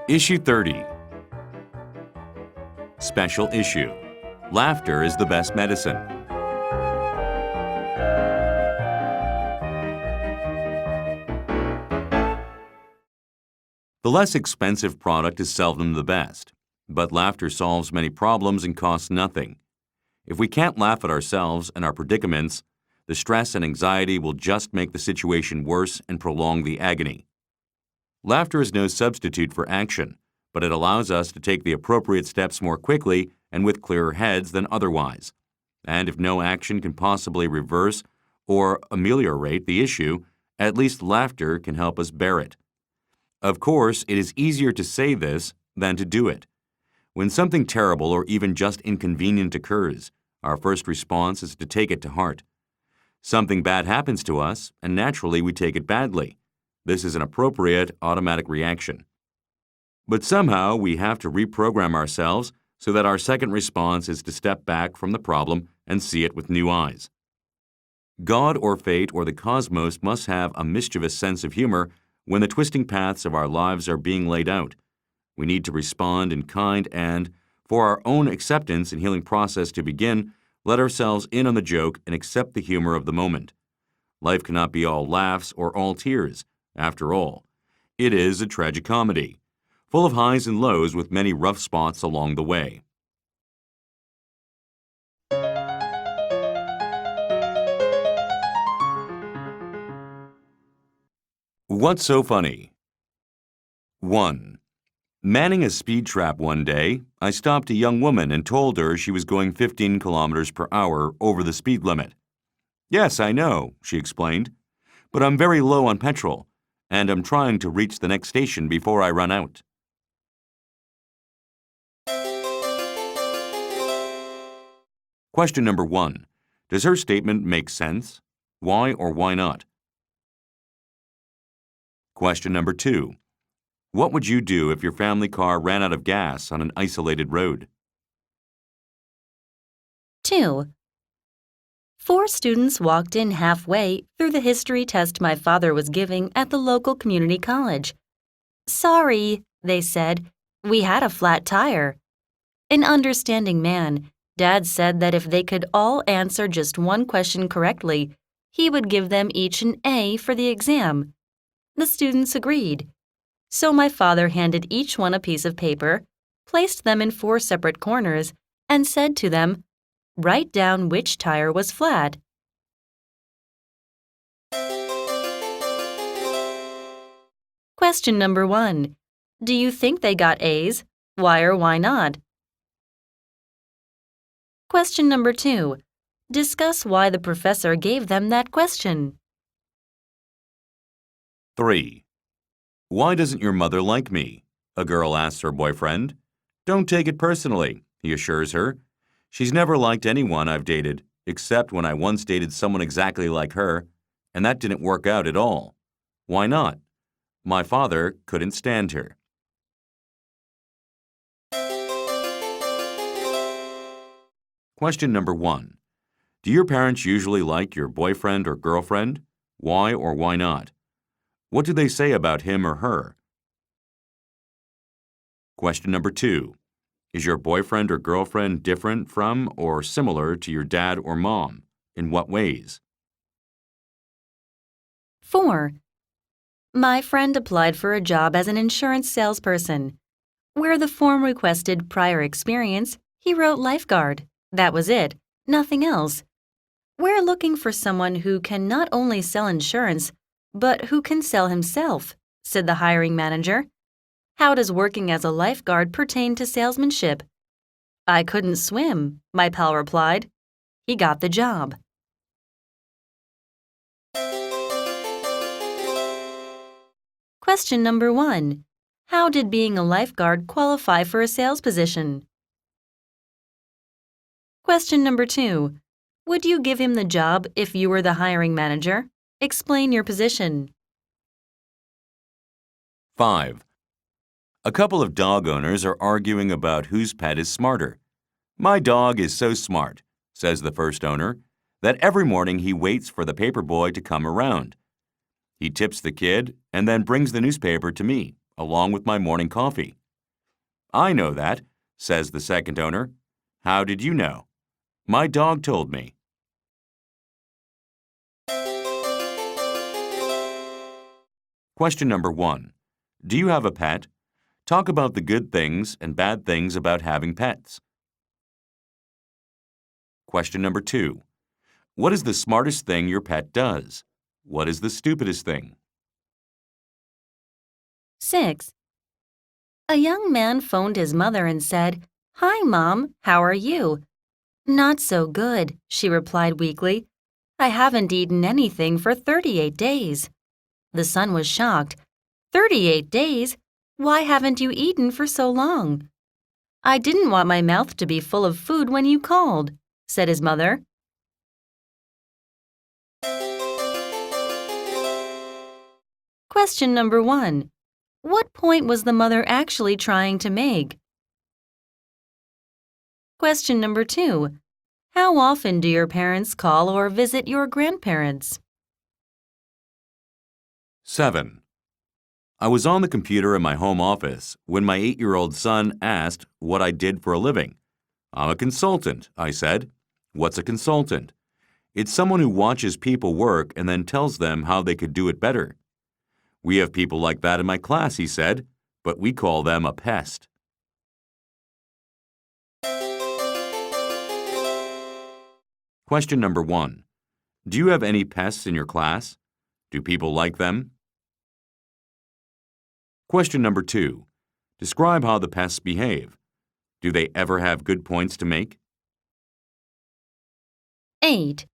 Issue 30. Special issue. Laughter is the best medicine. The less expensive product is seldom the best, but laughter solves many problems and costs nothing. If we can't laugh at ourselves and our predicaments, the stress and anxiety will just make the situation worse and prolong the agony. Laughter is no substitute for action, but it allows us to take the appropriate steps more quickly and with clearer heads than otherwise. And if no action can possibly reverse or ameliorate the issue, at least laughter can help us bear it. Of course, it is easier to say this than to do it. When something terrible or even just inconvenient occurs, our first response is to take it to heart. Something bad happens to us, and naturally we take it badly. This is an appropriate automatic reaction. But somehow we have to reprogram ourselves so that our second response is to step back from the problem and see it with new eyes. God or fate or the cosmos must have a mischievous sense of humor when the twisting paths of our lives are being laid out. We need to respond in kind and, for our own acceptance and healing process to begin, let ourselves in on the joke and accept the humor of the moment. Life cannot be all laughs or all tears. After all, it is a tragicomedy, full of highs and lows with many rough spots along the way. What's so funny? 1. Manning a speed trap one day, I stopped a young woman and told her she was going 15 kilometers per hour over the speed limit. Yes, I know, she explained, but I'm very low on petrol, and I'm trying to reach the next station before I run out. Question number 1. Does her statement make sense? Why or why not? Question number 2. What would you do if your family car ran out of gas on an isolated road? 2. 4 students walked in halfway through the history test my father was giving at the local community college. Sorry, they said, we had a flat tire. An understanding man, Dad said that if they could all answer just one question correctly, he would give them each an A for the exam. The students agreed. So my father handed each one a piece of paper, placed them in 4 separate corners, and said to them, "Write down which tire was flat." Question number 1. Do you think they got A's? Why or why not? Question number 2. Discuss why the professor gave them that question. 3. Why doesn't your mother like me? A girl asks her boyfriend. Don't take it personally, he assures her. She's never liked anyone I've dated, except when I once dated someone exactly like her, and that didn't work out at all. Why not? My father couldn't stand her. Question number 1. Do your parents usually like your boyfriend or girlfriend? Why or why not? What do they say about him or her? Question number 2. Is your boyfriend or girlfriend different from or similar to your dad or mom? In what ways? 4. My friend applied for a job as an insurance salesperson. Where the form requested prior experience, he wrote lifeguard. That was it, nothing else. We're looking for someone who can not only sell insurance, but who can sell himself, said the hiring manager. How does working as a lifeguard pertain to salesmanship? I couldn't swim, my pal replied. He got the job. Question number 1. How did being a lifeguard qualify for a sales position? Question number 2. Would you give him the job if you were the hiring manager? Explain your position. 5. A couple of dog owners are arguing about whose pet is smarter. My dog is so smart, says the first owner, that every morning he waits for the paper boy to come around. He tips the kid and then brings the newspaper to me, along with my morning coffee. I know that, says the second owner. How did you know? My dog told me. Question number 1. Do you have a pet? Talk about the good things and bad things about having pets. Question number 2. What is the smartest thing your pet does? What is the stupidest thing? 6. A young man phoned his mother and said, "Hi, Mom, how are you?" "Not so good," she replied weakly. "I haven't eaten anything for 38 days." The son was shocked. 38 days? Why haven't you eaten for so long? "I didn't want my mouth to be full of food when you called," said his mother. Question number 1. What point was the mother actually trying to make? Question number 2. How often do your parents call or visit your grandparents? 7. I was on the computer in my home office when my 8-year-old son asked what I did for a living. I'm a consultant, I said. What's a consultant? It's someone who watches people work and then tells them how they could do it better. We have people like that in my class, he said, but we call them a pest. Question number 1. Do you have any pests in your class? Do people like them? Question number 2. Describe how the pests behave. Do they ever have good points to make? 8.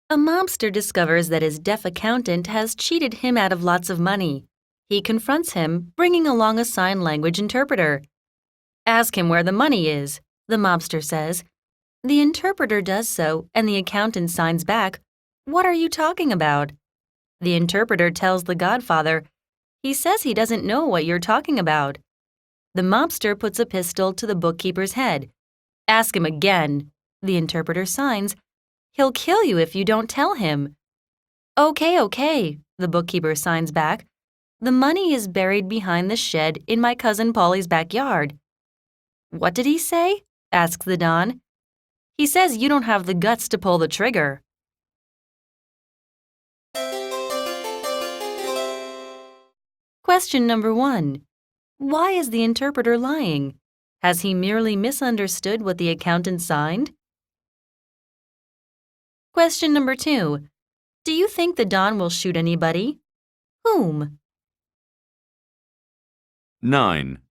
A mobster discovers that his deaf accountant has cheated him out of lots of money. He confronts him, bringing along a sign language interpreter. "Ask him where the money is," the mobster says. The interpreter does so, and the accountant signs back, "What are you talking about?" The interpreter tells the godfather, "He says he doesn't know what you're talking about." The mobster puts a pistol to the bookkeeper's head. "Ask him again," the interpreter signs. "He'll kill you if you don't tell him." Okay, the bookkeeper signs back. "The money is buried behind the shed in my cousin Polly's backyard." "What did he say?" asks the Don. "He says you don't have the guts to pull the trigger." Question number 1. Why is the interpreter lying? Has he merely misunderstood what the accountant signed? Question number 2. Do you think the Don will shoot anybody? Whom? 9.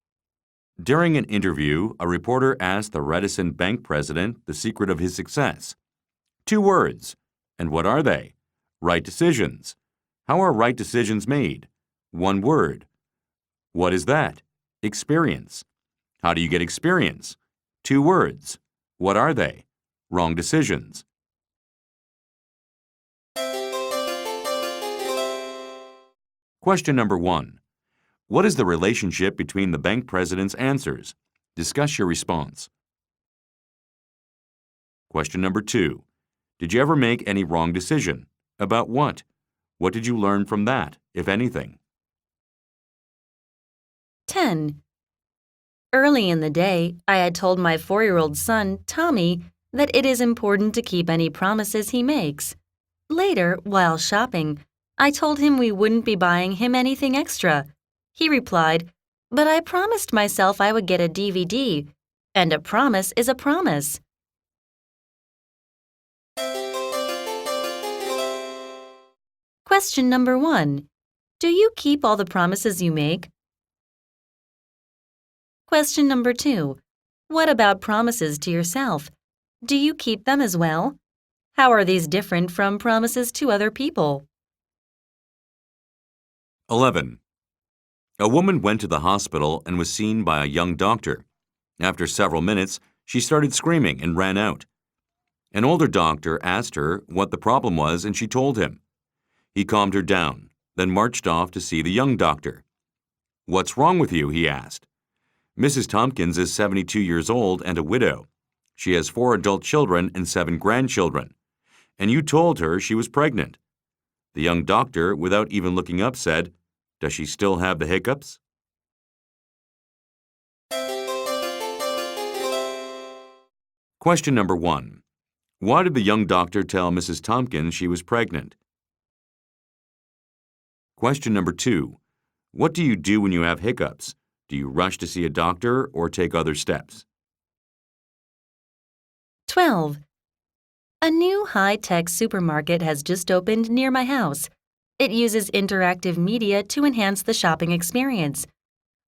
During an interview, a reporter asked the reticent bank president the secret of his success. 2 words. And what are they? Right decisions. How are right decisions made? 1 word. What is that? Experience. How do you get experience? 2 words. What are they? Wrong decisions. Question number 1. What is the relationship between the bank president's answers? Discuss your response. Question number 2. Did you ever make any wrong decision? About what? What did you learn from that, if anything? 10. Early in the day, I had told my 4-year-old son, Tommy, that it is important to keep any promises he makes. Later, while shopping, I told him we wouldn't be buying him anything extra. He replied, "But I promised myself I would get a DVD, and a promise is a promise." Question number 1. Do you keep all the promises you make? Question number 2. What about promises to yourself? Do you keep them as well? How are these different from promises to other people? 11. A woman went to the hospital and was seen by a young doctor. After several minutes, she started screaming and ran out. An older doctor asked her what the problem was and she told him. He calmed her down, then marched off to see the young doctor. "What's wrong with you?" he asked. "Mrs. Tompkins is 72 years old and a widow. She has 4 adult children and 7 grandchildren. And you told her she was pregnant. The young doctor, without even looking up, said, "Does she still have the hiccups?" Question number 1. Why did the young doctor tell Mrs. Tompkins she was pregnant? Question number 2. What do you do when you have hiccups? Do you rush to see a doctor or take other steps? 12. A new high-tech supermarket has just opened near my house. It uses interactive media to enhance the shopping experience.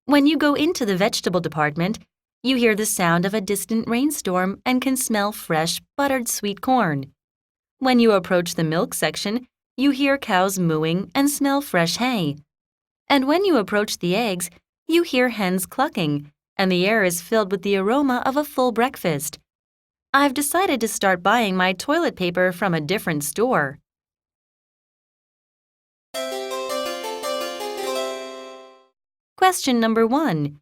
When you go into the vegetable department, you hear the sound of a distant rainstorm and can smell fresh, buttered sweet corn. When you approach the milk section, you hear cows mooing and smell fresh hay. And when you approach the eggs, you hear hens clucking, and the air is filled with the aroma of a full breakfast. I've decided to start buying my toilet paper from a different store. Question number 1.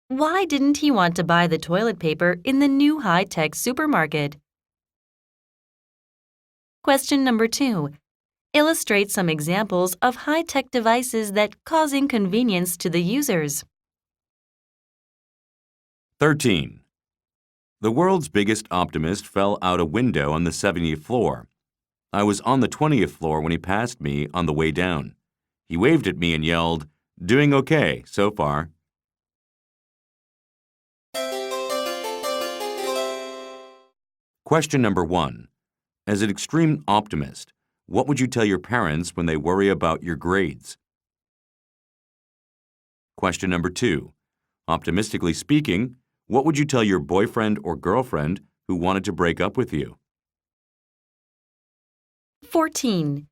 Why didn't he want to buy the toilet paper in the new high-tech supermarket? Question number 2. Illustrate some examples of high-tech devices that cause inconvenience to the users. 13. The world's biggest optimist fell out a window on the 70th floor. I was on the 20th floor when he passed me on the way down. He waved at me and yelled, "Doing okay so far." Question number 1. As an extreme optimist, what would you tell your parents when they worry about your grades? Question number 2. Optimistically speaking, what would you tell your boyfriend or girlfriend who wanted to break up with you? 14.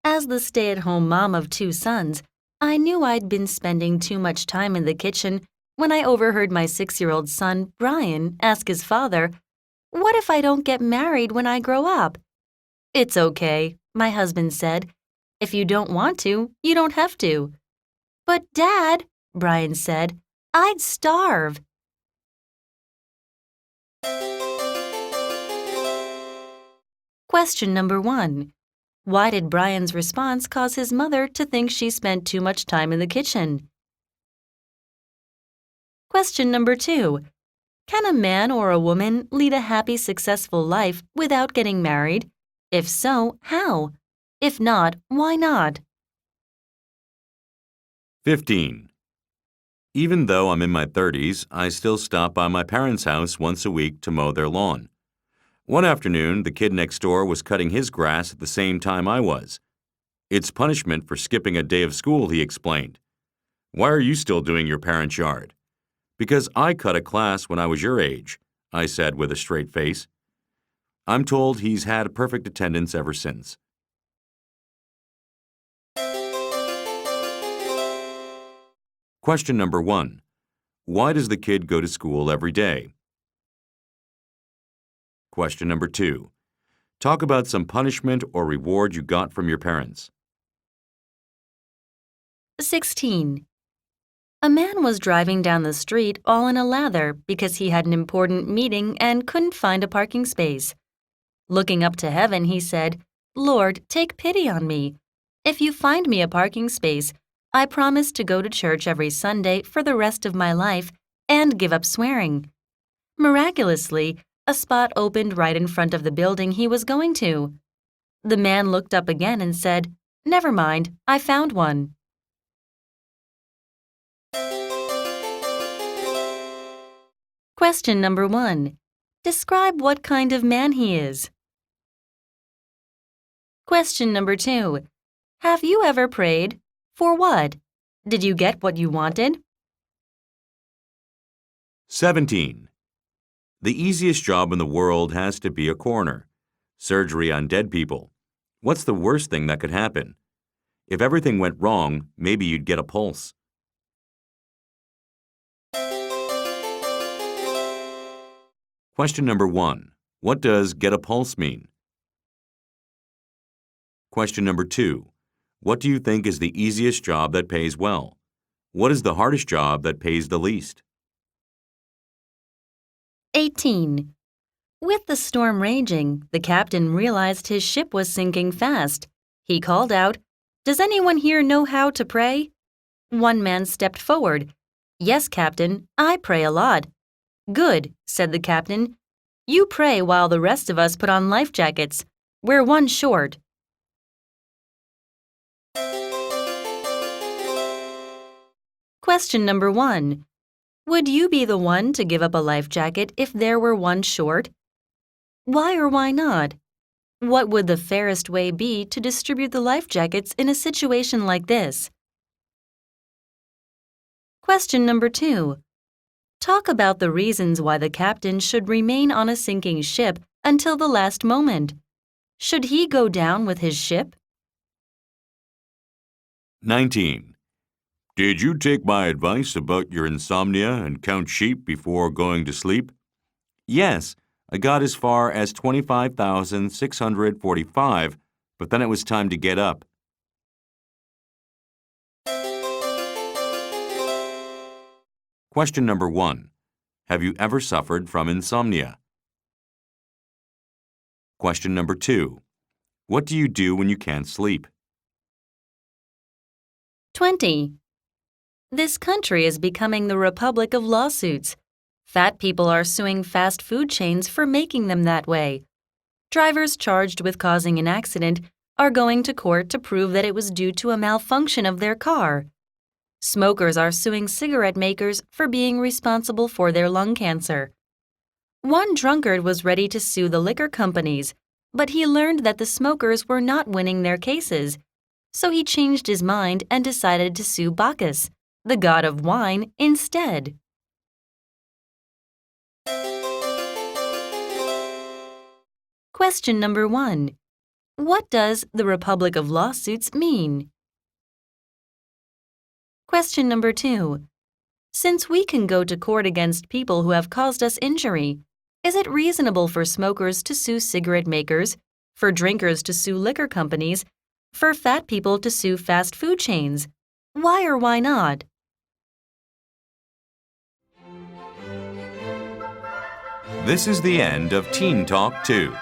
As the stay-at-home mom of 2 sons, I knew I'd been spending too much time in the kitchen when I overheard my 6-year-old son, Brian, ask his father, "What if I don't get married when I grow up?" "It's okay," my husband said. "If you don't want to, you don't have to." "But Dad," Brian said, "I'd starve." Question number 1. Why did Brian's response cause his mother to think she spent too much time in the kitchen? Question number 2. Can a man or a woman lead a happy, successful life without getting married? If so, how? If not, why not? 15. Even though I'm in my 30s, I still stop by my parents' house once a week to mow their lawn. One afternoon, the kid next door was cutting his grass at the same time I was. "It's punishment for skipping a day of school," he explained. "Why are you still doing your parents' yard?" "Because I cut a class when I was your age," I said with a straight face. I'm told he's had perfect attendance ever since. Question number 1. Why does the kid go to school every day? Question number 2. Talk about some punishment or reward you got from your parents. 16. A man was driving down the street all in a lather because he had an important meeting and couldn't find a parking space. Looking up to heaven, he said, "Lord, take pity on me. If you find me a parking space, I promise to go to church every Sunday for the rest of my life and give up swearing." Miraculously, a spot opened right in front of the building he was going to. The man looked up again and said, "Never mind, I found one." Question number 1. Describe what kind of man he is. Question number 2. Have you ever prayed? For what? Did you get what you wanted? 17. The easiest job in the world has to be a coroner. Surgery on dead people. What's the worst thing that could happen? If everything went wrong, maybe you'd get a pulse. Question number 1. What does get a pulse mean? Question number 2. What do you think is the easiest job that pays well? What is the hardest job that pays the least? 18. With the storm raging, the captain realized his ship was sinking fast. He called out, "Does anyone here know how to pray?" One man stepped forward. "Yes, Captain, I pray a lot." "Good," said the captain. "You pray while the rest of us put on life jackets. We're one short." Question number 1. Would you be the one to give up a life jacket if there were one short? Why or why not? What would the fairest way be to distribute the life jackets in a situation like this? Question number 2. Talk about the reasons why the captain should remain on a sinking ship until the last moment. Should he go down with his ship? 19. Did you take my advice about your insomnia and count sheep before going to sleep? Yes, I got as far as 25,645, but then it was time to get up. Question number 1. Have you ever suffered from insomnia? Question number 2. What do you do when you can't sleep? 20. This country is becoming the republic of lawsuits. Fat people are suing fast food chains for making them that way. Drivers charged with causing an accident are going to court to prove that it was due to a malfunction of their car. Smokers are suing cigarette makers for being responsible for their lung cancer. One drunkard was ready to sue the liquor companies, but he learned that the smokers were not winning their cases, so he changed his mind and decided to sue Bacchus, the god of wine, instead. Question number 1. What does the Republic of Lawsuits mean? Question number 2. Since we can go to court against people who have caused us injury, is it reasonable for smokers to sue cigarette makers, for drinkers to sue liquor companies, for fat people to sue fast food chains? Why or why not? This is the end of Teen Talk 2.